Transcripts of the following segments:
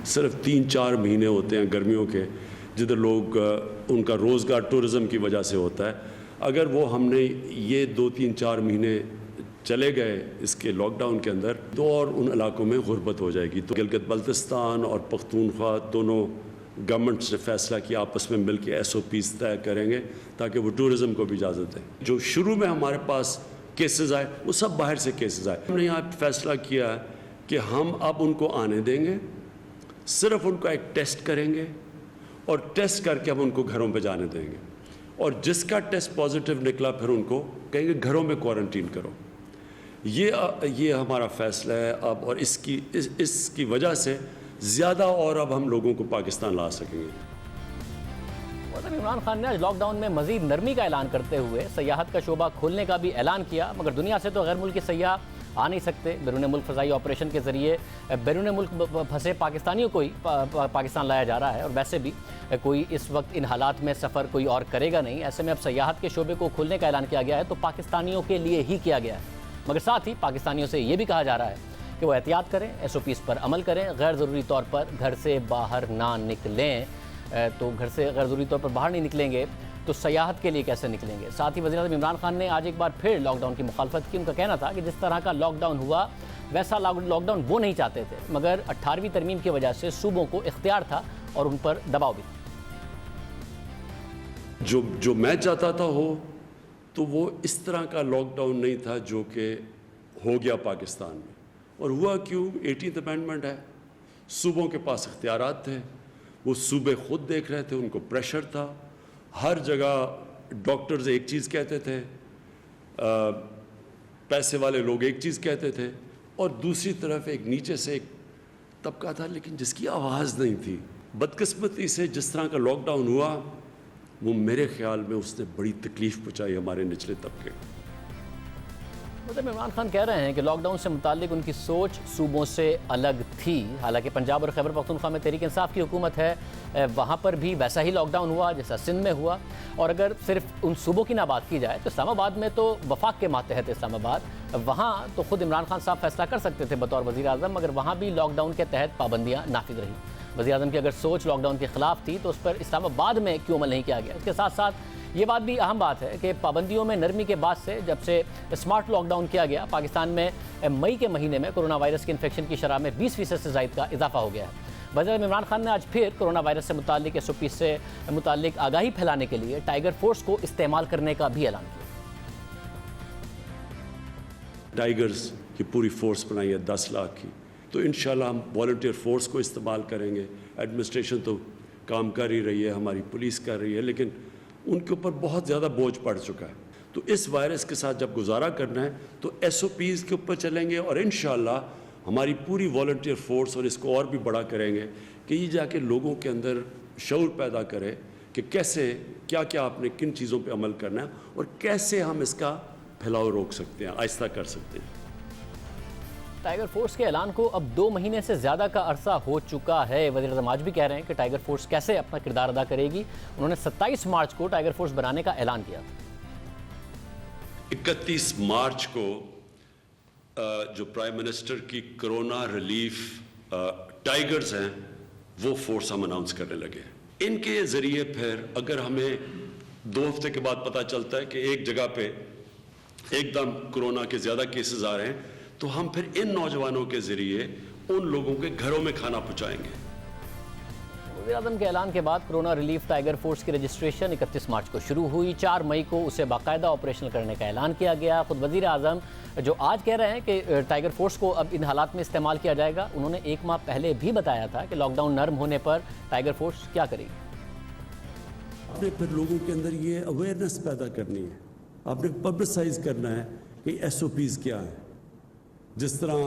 صرف 3-4 مہینے ہوتے ہیں گرمیوں کے جدھر لوگ ان کا روزگار ٹورزم کی وجہ سے ہوتا ہے. اگر وہ ہم نے یہ 2-3-4 مہینے چلے گئے اس کے لاک ڈاؤن کے اندر تو اور ان علاقوں میں غربت ہو جائے گی. تو گلگت بلتستان اور پختونخوا دونوں گورنمنٹس نے فیصلہ کیا آپس میں مل کے SOPs طے کریں گے تاکہ وہ ٹورزم کو بھی اجازت دیں. جو شروع میں ہمارے پاس کیسز آئے وہ سب باہر سے کیسز آئے. ہم نے یہاں فیصلہ کیا کہ ہم اب ان کو آنے دیں گے, صرف ان کا ایک ٹیسٹ کریں گے اور ٹیسٹ کر کے ہم ان کو گھروں پہ جانے دیں گے, اور جس کا ٹیسٹ پازیٹیو نکلا پھر ان کو کہیں گے گھروں میں کوارنٹین کرو. یہ ہمارا فیصلہ ہے اب, اور اس کی وجہ سے زیادہ اور اب ہم لوگوں کو پاکستان لا سکیں گے. عمران خان نے آج لاک ڈاؤن میں مزید نرمی کا اعلان کرتے ہوئے سیاحت کا شعبہ کھولنے کا بھی اعلان کیا, مگر دنیا سے تو غیر ملکی سیاح آ نہیں سکتے. بیرون ملک فضائی آپریشن کے ذریعے بیرون ملک پھنسے پاکستانیوں کو ہی پاکستان لایا جا رہا ہے, اور ویسے بھی کوئی اس وقت ان حالات میں سفر کوئی اور کرے گا نہیں. ایسے میں اب سیاحت کے شعبے کو کھولنے کا اعلان کیا گیا ہے تو پاکستانیوں کے لیے ہی کیا گیا ہے, مگر ساتھ ہی پاکستانیوں سے یہ بھی کہا جا رہا ہے کہ وہ احتیاط کریں, SOPs پر عمل کریں, غیر ضروری طور پر گھر سے باہر نہ نکلیں. تو گھر سے غیر ضروری طور پر باہر نہیں نکلیں گے تو سیاحت کے لیے کیسے نکلیں گے. ساتھ ہی وزیر اعظم عمران خان نے آج ایک بار پھر لاک ڈاؤن کی مخالفت کی. ان کا کہنا تھا کہ جس طرح کا لاک ڈاؤن ہوا ویسا لاک ڈاؤن وہ نہیں چاہتے تھے, مگر 18ویں ترمیم کی وجہ سے صوبوں کو اختیار تھا اور ان پر دباؤ بھی تھا. جو میں چاہتا تھا ہو تو وہ اس طرح کا لاک ڈاؤن نہیں تھا جو کہ ہو گیا پاکستان میں. اور ہوا کیوں؟ 18th امینڈمنٹ ہے, صوبوں کے پاس اختیارات تھے, وہ صوبے خود دیکھ رہے تھے, ان کو پریشر تھا. ہر جگہ ڈاکٹرز ایک چیز کہتے تھے, پیسے والے لوگ ایک چیز کہتے تھے, اور دوسری طرف ایک نیچے سے ایک طبقہ تھا لیکن جس کی آواز نہیں تھی. بدقسمتی سے جس طرح کا لاک ڈاؤن ہوا وہ میرے خیال میں اس نے بڑی تکلیف پہنچائی ہمارے نچلے طبقے کو. عمران خان کہہ رہے ہیں کہ لاک ڈاؤن سے متعلق ان کی سوچ صوبوں سے الگ تھی. حالانکہ پنجاب اور خیبر پختونخوا میں تحریک انصاف کی حکومت ہے, وہاں پر بھی ویسا ہی لاک ڈاؤن ہوا جیسا سندھ میں ہوا. اور اگر صرف ان صوبوں کی نہ بات کی جائے تو اسلام آباد میں تو وفاق کے ماتحت اسلام آباد, وہاں تو خود عمران خان صاحب فیصلہ کر سکتے تھے بطور وزیر اعظم, مگر وہاں بھی لاک ڈاؤن کے تحت پابندیاں نافذ رہیں. وزیر اعظم کی اگر سوچ لاک ڈاؤن کے خلاف تھی تو اس پر اسلام آباد میں کیوں عمل نہیں کیا گیا. اس کے ساتھ ساتھ یہ بات بھی اہم بات ہے کہ پابندیوں میں نرمی کے بعد سے جب سے اسمارٹ لاک ڈاؤن کیا گیا, پاکستان میں مئی کے مہینے میں کرونا وائرس کے انفیکشن کی شرح میں 20% سے زائد کا اضافہ ہو گیا ہے. وزیر اعظم عمران خان نے آج پھر کرونا وائرس سے متعلق SOP سے متعلق آگاہی پھیلانے کے لیے ٹائیگر فورس کو استعمال کرنے کا بھی اعلان کیا. ٹائیگرز کی پوری فورس بنائی ہے 10 لاکھ کی, تو انشاءاللہ ہم والنٹیئر فورس کو استعمال کریں گے. ایڈمنسٹریشن تو کام کر ہی رہی ہے, ہماری پولیس کر رہی ہے, لیکن ان کے اوپر بہت زیادہ بوجھ پڑ چکا ہے. تو اس وائرس کے ساتھ جب گزارا کرنا ہے تو SOPs کے اوپر چلیں گے, اور انشاءاللہ ہماری پوری والنٹیئر فورس, اور اس کو اور بھی بڑا کریں گے کہ یہ جا کے لوگوں کے اندر شعور پیدا کرے کہ کیسے کیا آپ نے کن چیزوں پہ عمل کرنا ہے اور کیسے ہم اس کا پھیلاؤ روک سکتے ہیں, آہستہ کر سکتے ہیں. ٹائیگر فورس کے اعلان کو اب 2 مہینے سے زیادہ کا عرصہ ہو چکا ہے. وزیر اعظم آج بھی کہہ رہے ہیں کہ ٹائیگر فورس کیسے اپنا کردار ادا کرے گی. انہوں نے 27 مارچ کو ٹائیگر فورس بنانے کا اعلان کیا. 31 مارچ کو جو پرائم منسٹر کی کرونا ریلیف ٹائیگرز ہیں وہ فورس ہم اناؤنس کرنے لگے. ان کے ذریعے پھر اگر ہمیں 2 ہفتے کے بعد پتہ چلتا ہے کہ ایک جگہ پہ ایک دم کرونا کے زیادہ کیسز آ رہے ہیں تو ہم پھر ان نوجوانوں کے ذریعے ان لوگوں کے گھروں میں کھانا پہنچائیں گے. وزیر اعظم کے اعلان کے بعد کرونا ریلیف ٹائیگر فورس کی رجسٹریشن 31 مارچ کو شروع ہوئی. 4 مئی کو اسے باقاعدہ آپریشنل کرنے کا اعلان کیا گیا. خود وزیر اعظم جو آج کہہ رہے ہیں کہ ٹائیگر فورس کو اب ان حالات میں استعمال کیا جائے گا, انہوں نے 1 ماہ پہلے بھی بتایا تھا کہ لاک ڈاؤن نرم ہونے پر ٹائیگر فورس کیا کرے گی. آپ نے پھر لوگوں کے اندر یہ اویئرنیس پیدا کرنی ہے, آپ نے پبلسائز کرنا ہے کہ SOPs کیا ہے. جس طرح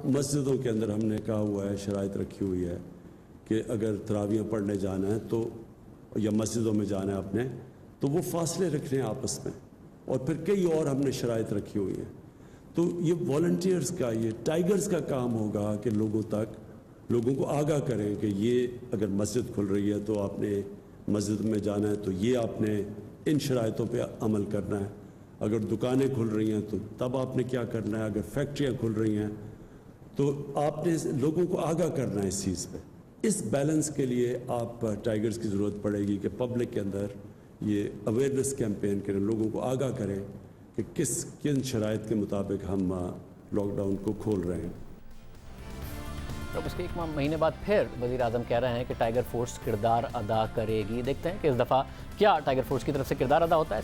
مسجدوں کے اندر ہم نے کہا ہوا ہے, شرائط رکھی ہوئی ہے کہ اگر تراویحیں پڑھنے جانا ہے تو یا مسجدوں میں جانا ہے اپنے, تو وہ فاصلے رکھنے ہیں آپس میں, اور پھر کئی اور ہم نے شرائط رکھی ہوئی ہیں. تو یہ والنٹیئرز کا, یہ ٹائیگرز کا کام ہوگا کہ لوگوں کو آگاہ کریں کہ یہ اگر مسجد کھل رہی ہے تو آپ نے مسجد میں جانا ہے تو یہ آپ نے ان شرائطوں پہ عمل کرنا ہے. اگر دکانیں کھل رہی ہیں تو تب آپ نے کیا کرنا ہے. اگر فیکٹریاں کھل رہی ہیں تو آپ نے لوگوں کو آگاہ کرنا ہے اس چیز پہ. اس بیلنس کے لیے آپ ٹائیگرز کی ضرورت پڑے گی کہ پبلک کے اندر یہ اویئرنیس کیمپین کریں، لوگوں کو آگاہ کریں کہ کن شرائط کے مطابق ہم لاک ڈاؤن کو کھول رہے ہیں۔ اب اس کے 1 مہینے بعد پھر وزیر اعظم کہہ رہے ہیں کہ ٹائیگر فورس کردار ادا کرے گی۔ دیکھتے ہیں کہ اس دفعہ کیا ٹائیگر فورس کی طرف سے کردار ادا ہوتا ہے۔